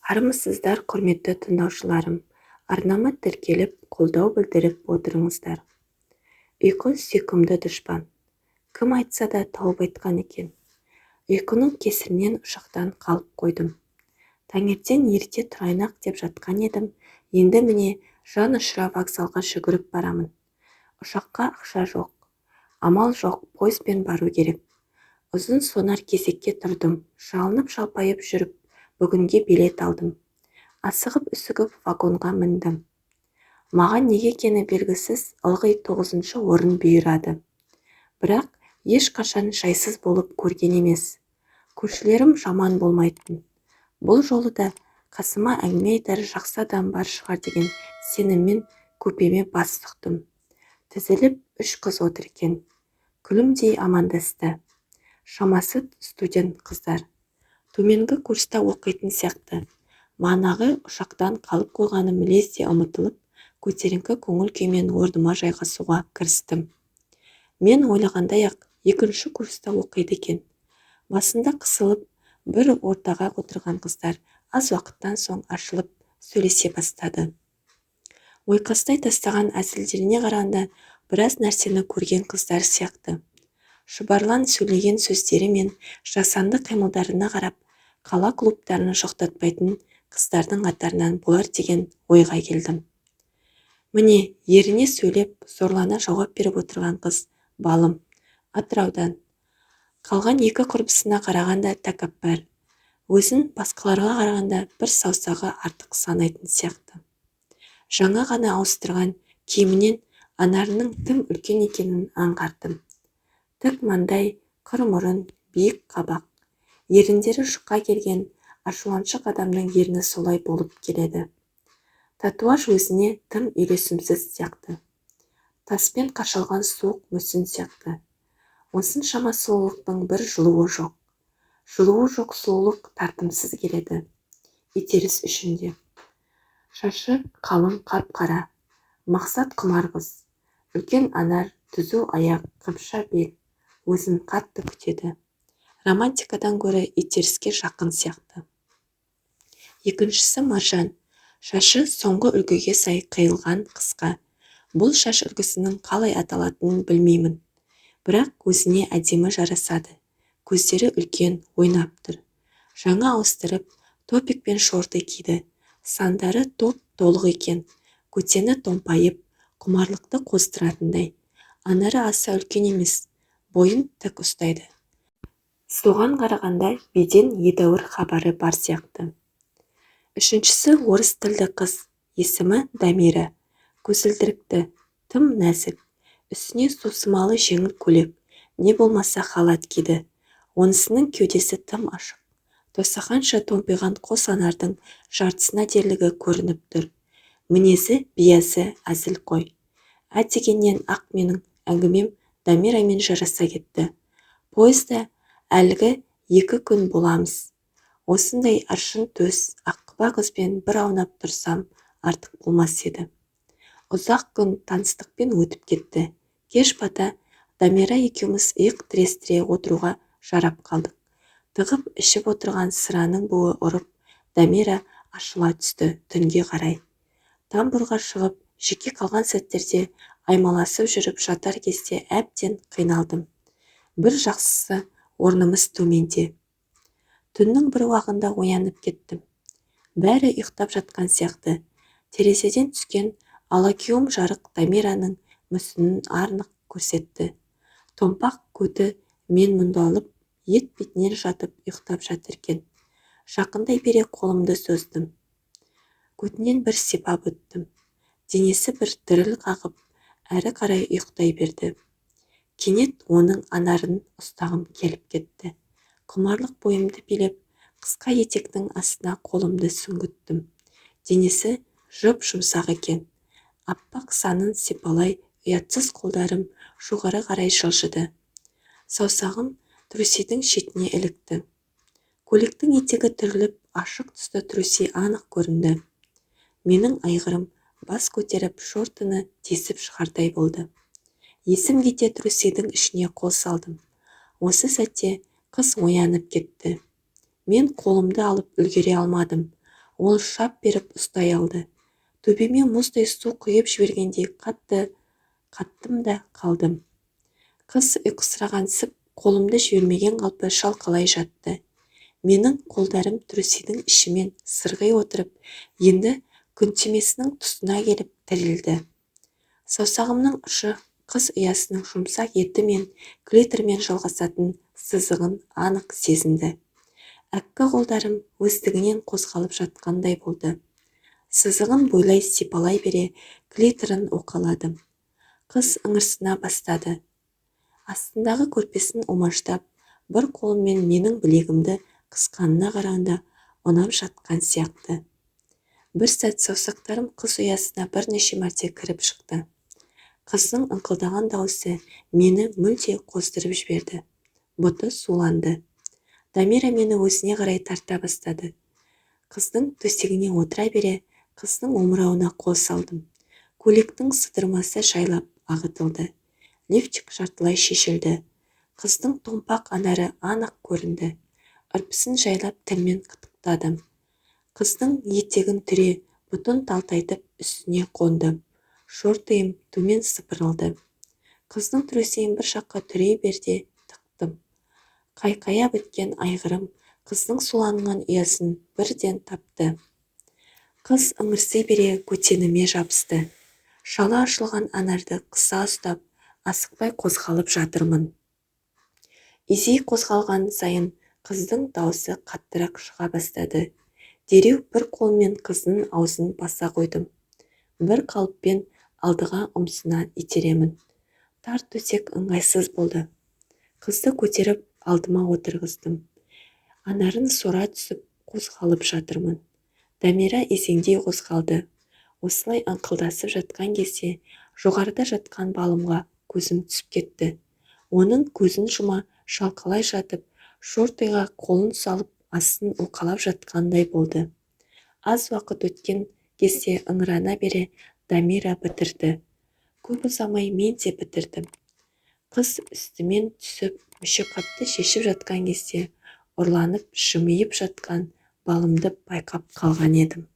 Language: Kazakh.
Армысыздар, құрметті тыңдаушыларым. Арнама тіркеліп, қолдау білдіріп отырыңыздар. Ұйқы сүйкімді дұшпан. Кім айтса да тауып айтқан екен. Ұйқының кесірінен ұшақтан қалып қойдым. Таңертең ерте тұрайын-ақ деп жатқан едім. Енді міне жан ұшыра вокзалға жүгіріп барамын. Ұшаққа ақша жоқ. Амал жоқ, пойызбен бару керек. Ұзын сонар кезекке тұрдым. Жалынып-жалпайып жүріп, бүгінге билет алдым. Асығып-үсігіп вагонға міндім. Маған неге екені белгісіз, ылғи 9-шы орын бұйырады. Бірақ ешқашан жайсыз болып көрген емес. Көршілерім жаман болмайтын. Бұл жолы да қасыма әңгіме айтар жақсы адам бар шығар деген сеніммен көпеме бас сұқтым. Тізіліп 3 қыз отыр екен. Күлімдей амандасты. Шамасы студент қыздар. Төменгі курста оқитын сияқты. Манағы ұшақтан қалып қойғаным лезде ұмытылып, көтеріңкі көңіл күймен орныма жайғасуға кірістім. Мен ойлағандай-ақ 2-ші курста оқиды екен. Басында қысылып, бір ортаға отырған қыздар аз уақыттан соң ашылып сөйлесе бастады. Ойқастай тастаған әзілдеріне қарағанда біраз нәрсені көрген қыздар сияқты. Шұбарлан сөйлеген сөздері мен жасанды қимылдарына қарап, қала клубтарын жоқтатпайтын қыздардың қатарынан болар деген ойға келдім. Міне, еріне сөйлеп, зорлана жауап беріп отырған қыз Балым, Атыраудан. Қалған 2 құрбысына қарағанда тәкаппар. Өзін басқаларға қарағанда бір саусағы артық санайтын сияқты. Жаңа ғана ауыстырған киімінен анарының тым үлкен екенін аңғардым. Тік маңдай, қыр мұрын, биік қабақ. Еріндері жұқа келген ашуланшық адамның ерні солай болып келеді. Татуаж өзіне тым үйлесімсіз сияқты. Таспен қашалған суық мүсін сияқты. Осыншама сұлулықтың бір жылуы жоқ. Жылуы жоқ сұлулық тартымсыз келеді. Итеріс үшінде. Шашы қалың қап-қара. Мақсат құмар қыз. Үлкен анар, түзу аяқ, қымша бел. Өзін қатты күтеді. Романтикадан гөрі итеріске жақын сияқты. Екіншісі Маржан. Шашы соңғы үлгіге сай қиылған қысқа. Бұл шаш үлгісінің қалай аталатынын білмеймін. Бірақ өзіне әдемі жарасады. Көздері үлкен, ойнап тұр. Жаңа ауыстырып, топик пен шорты киді. Сандары толық екен. Көтені томпайып, құмарлықты қоздыратындай. Анары аса үлкен емес. Бойын тік ұстайды. Соған қарағанда беден едәуір хабары бар сияқты. Үшіншісі орыс тілді қыз. Есімі Дамира. Көзілдірікті, тым нәзік. Үстіне сусымалы жеңіл көйлек, не болмаса халат киді. Онысының кеудесі тым ашық. Тосақанша томпиған қос анардың жартысына дерлігі көрініп тұр. Мінезі, биязы, әзіл қой. Дегеннен ақ менің әңгімем Дамирамен жараса кетті. Пойызда әлгі 2 күн боламыз. Осындай аршын төс, аққұба қызбен бір аунап тұрсам артық болмас еді. Ұзақ күн таныстықпен өтіп кетті. Кеш бата Дамира екеуміз иық тірестіре отыруға жарап қалдық. Тығып ішіп отырған сыраның буы ұрып, Дамира ашыла түсті түнге қарай. Тамбурға шығып, жеке қалған сәттерде аймаласып жүріп жатар кезде әбден қиналдым. Бір жақсысы орнымыз төменде. Түннің бір уағында оянып кеттім. Бәрі ұйықтап жатқан сияқты. Терезеден түскен алакеуім жарық Дамираның мүсінін арнық көрсетті. Томпақ көті мен мұнда алып, ет бетінен жатып ұйықтап жатыр екен. Жақындай бере қолымды сөздім. Көтінен бір сипап өттім. Денесі бір діріл қағып, әрі қарай ұйықтай берді. Кенет оның анарын ұстағым келіп кетті. Құмарлық бойымды билеп, қысқа етектің астына қолымды сүңгіттім. Денесі жып-жұмсақ екен. Аппақ санын сипалай, ұятсыз қолдарым жоғары қарай жылжыды. Саусағым трусидің шетіне ілікті. Көйлектің етегі түріліп, ашық түсті труси анық көрінді. Менің айғырым бас көтеріп шортыны тесіп шығардай болды. Есім кете трусидің ішіне қол салдым. Осы сәтте қыз оянып кетті. Мен қолымды алып үлгере алмадым. Ол шап беріп ұстай алды. Төбеме мұздай су құйып жібергендей қаттым да қалдым. Қыз ұйқысырағансып, қолымды жібермеген қалпы шалқалай жатты. Менің қолдарым трусидің ішімен сырғи отырып, енді күнтимесінің тұсына келіп тірелді. Саусағымның ұшы қыз ұясының жұмсақ еті мен клитормен жалғасатын сызығын анық сезінді. Әккі қолдарым өздігінен қозғалып жатқандай болды. Сызығын бойлай сипалай бере клиторын уқаладым. Қыз ыңырсына бастады. Астындағы көрпесін умаждап, бір қолымен менің білегімді қысқанына қарағанда ұнап жатқан сияқты. Бір сәт саусақтарым қыз ұясына бірнеше мәрте кіріп шықты. Қыздың ыңқылдаған дауысы мені мүлде қоздырып жіберді. Бұты суланды. Дамира мені өзіне қарай тарта бастады. Қыздың төсегіне отыра бере, қыздың омырауына қол салдым. Көйлектің сыдырмасы жайлап ағытылды. Лифчик жартылай шешілді. Қыздың томпақ анары анық көрінді. Үрпісін жайлап тілмен қытықтадым. Қыздың етегін түре, бұтын талтайтып үстіне қонды. Шортиым төмен сыпырылды. Қыздың трусиін бір жаққа түрей берде тықтым. Қайқая біткен айғырым қыздың суланған ұясын бірден тапты. Қыз ыңырси бере көтеніме жабысты. Шала ашылған анарды қыса ұстап, асықпай қозғалып жатырмын. Изей қозғалған сайын қыздың даусы қаттырақ шыға бастады. Дереу бір қолмен қыздың аузын баса қойдым. Бір қалыппен алдыға ұмсына итеремін. Тар төсек ыңғайсыз болды. Қызды көтеріп алдыма отырғыздым. Анарын сора түсіп қозғалып жатырмын. Дамира изеңдей қозғалды. Осылай аңқылдасып жатқан кезде жоғарыда жатқан балымға көзім түсіп кетті. Оның көзін жұма шалқалай жатып, шортиға қолын салып астын уқалап жатқандай болды. Аз уақыт өткен кезде ыңырана бере Дамира бітірді. Көп ұзамай мен де бітірдім. Қыз үстімен түсіп, мүшеқапты шешіп жатқан кезде ұрланып жымиып жатқан балымды байқап қалған едім.